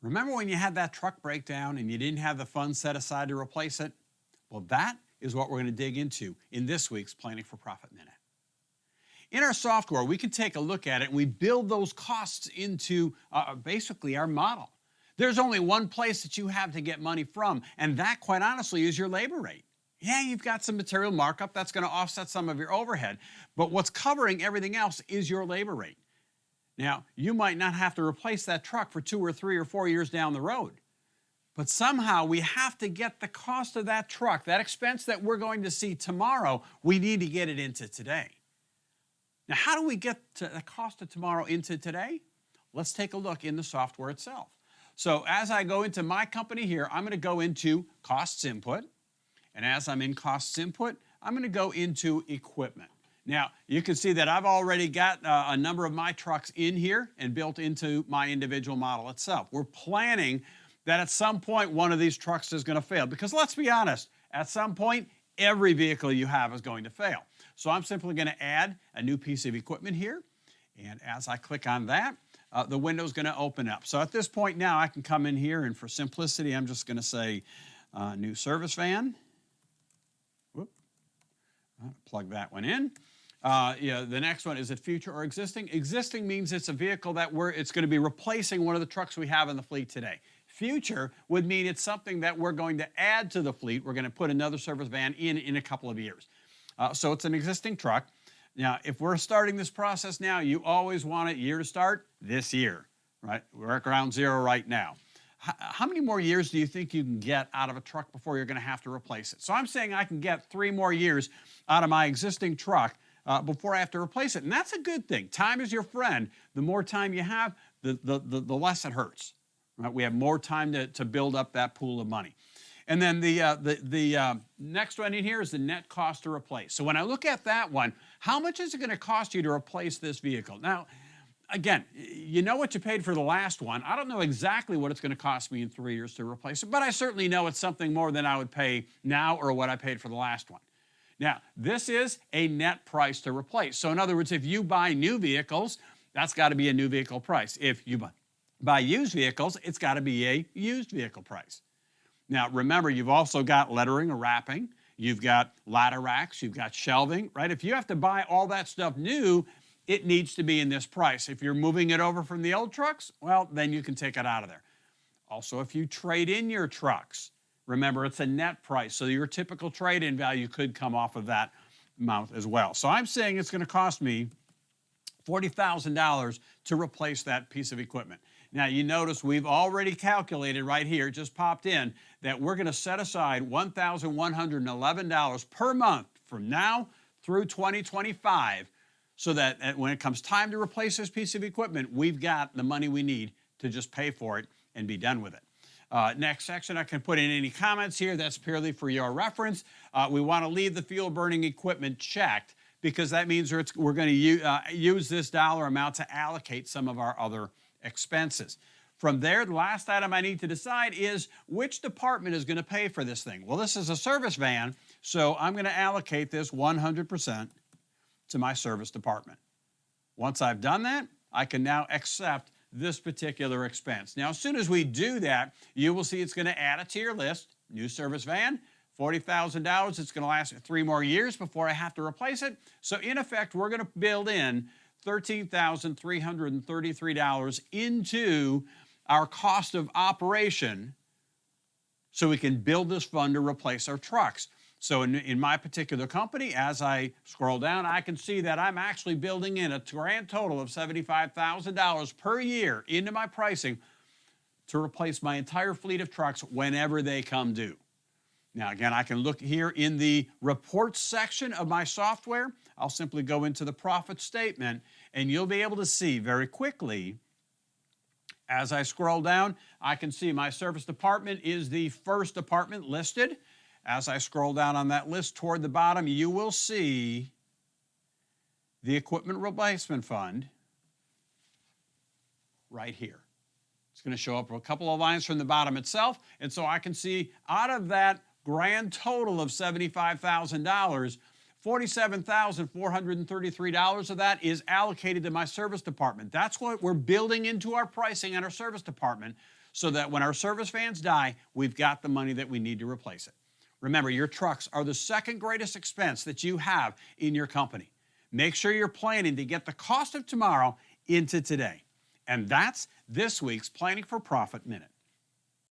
Remember when you had that truck breakdown and you didn't have the funds set aside to replace it? Well, that is what we're going to dig into in this week's Planning for Profit Minute. In our software, we can take a look at it and we build those costs into basically our model. There's only one place that you have to get money from, and that, quite honestly, is your labor rate. Yeah, you've got some material markup that's going to offset some of your overhead, but what's covering everything else is your labor rate. Now, you might not have to replace that truck for 2 or 3 or 4 years down the road, but somehow we have to get the cost of that truck, that expense that we're going to see tomorrow, we need to get it into today. Now, how do we get the cost of tomorrow into today? Let's take a look in the software itself. So as I go into my company here, I'm going to go into costs input. And as I'm in costs input, I'm going to go into equipment. Now, you can see that I've already got a number of my trucks in here and built into my individual model itself. We're planning that at some point one of these trucks is going to fail. Because let's be honest, at some point, every vehicle you have is going to fail. So I'm simply going to add a new piece of equipment here. And as I click on that, the window's going to open up. So at this point now, I can come in here, and for simplicity, I'm just going to say new service van. Whoop. Plug that one in. The next one, is it future or existing? Existing means it's a vehicle that it's going to be replacing one of the trucks we have in the fleet today. Future would mean it's something that we're going to add to the fleet. We're going to put another service van in a couple of years. So it's an existing truck. Now, if we're starting this process now, you always want it year to start this year, right? We're at ground zero right now. How many more years do you think you can get out of a truck before you're going to have to replace it? So I'm saying I can get 3 more years out of my existing truck before I have to replace it. And that's a good thing. Time is your friend. The more time you have, the less it hurts. Right? We have more time to build up that pool of money. And then the next one in here is the net cost to replace. So when I look at that one, how much is it going to cost you to replace this vehicle? Now, again, you know what you paid for the last one. I don't know exactly what it's going to cost me in 3 years to replace it, but I certainly know it's something more than I would pay now or what I paid for the last one. Now, this is a net price to replace. So in other words, if you buy new vehicles, that's got to be a new vehicle price. If you buy used vehicles, it's got to be a used vehicle price. Now, remember, you've also got lettering or wrapping. You've got ladder racks. You've got shelving, right? If you have to buy all that stuff new, it needs to be in this price. If you're moving it over from the old trucks, well, then you can take it out of there. Also, if you trade in your trucks, remember, it's a net price, so your typical trade-in value could come off of that amount as well. So I'm saying it's going to cost me $40,000 to replace that piece of equipment. Now, you notice we've already calculated right here, just popped in, that we're going to set aside $1,111 per month from now through 2025 so that when it comes time to replace this piece of equipment, we've got the money we need to just pay for it and be done with it. Next section, I can put in any comments here. That's purely for your reference. We want to leave the fuel burning equipment checked because that means we're going to use this dollar amount to allocate some of our other expenses. From there, the last item I need to decide is which department is going to pay for this thing. Well, this is a service van, so I'm going to allocate this 100% to my service department. Once I've done that, I can now accept this particular expense. Now, as soon as we do that, you will see it's going to add it to your list. New service van, $40,000. It's going to last 3 more years before I have to replace it. So in effect, we're going to build in $13,333 into our cost of operation so we can build this fund to replace our trucks. So in my particular company, as I scroll down, I can see that I'm actually building in a grand total of $75,000 per year into my pricing to replace my entire fleet of trucks whenever they come due. Now, again, I can look here in the reports section of my software. I'll simply go into the profit statement, and you'll be able to see very quickly, as I scroll down, I can see my service department is the first department listed. As I scroll down on that list toward the bottom, you will see the equipment replacement fund right here. It's going to show up a couple of lines from the bottom itself, and so I can see out of that grand total of $75,000, $47,433 of that is allocated to my service department. That's what we're building into our pricing at our service department so that when our service vans die, we've got the money that we need to replace it. Remember, your trucks are the second greatest expense that you have in your company. Make sure you're planning to get the cost of tomorrow into today. And that's this week's Planning for Profit Minute.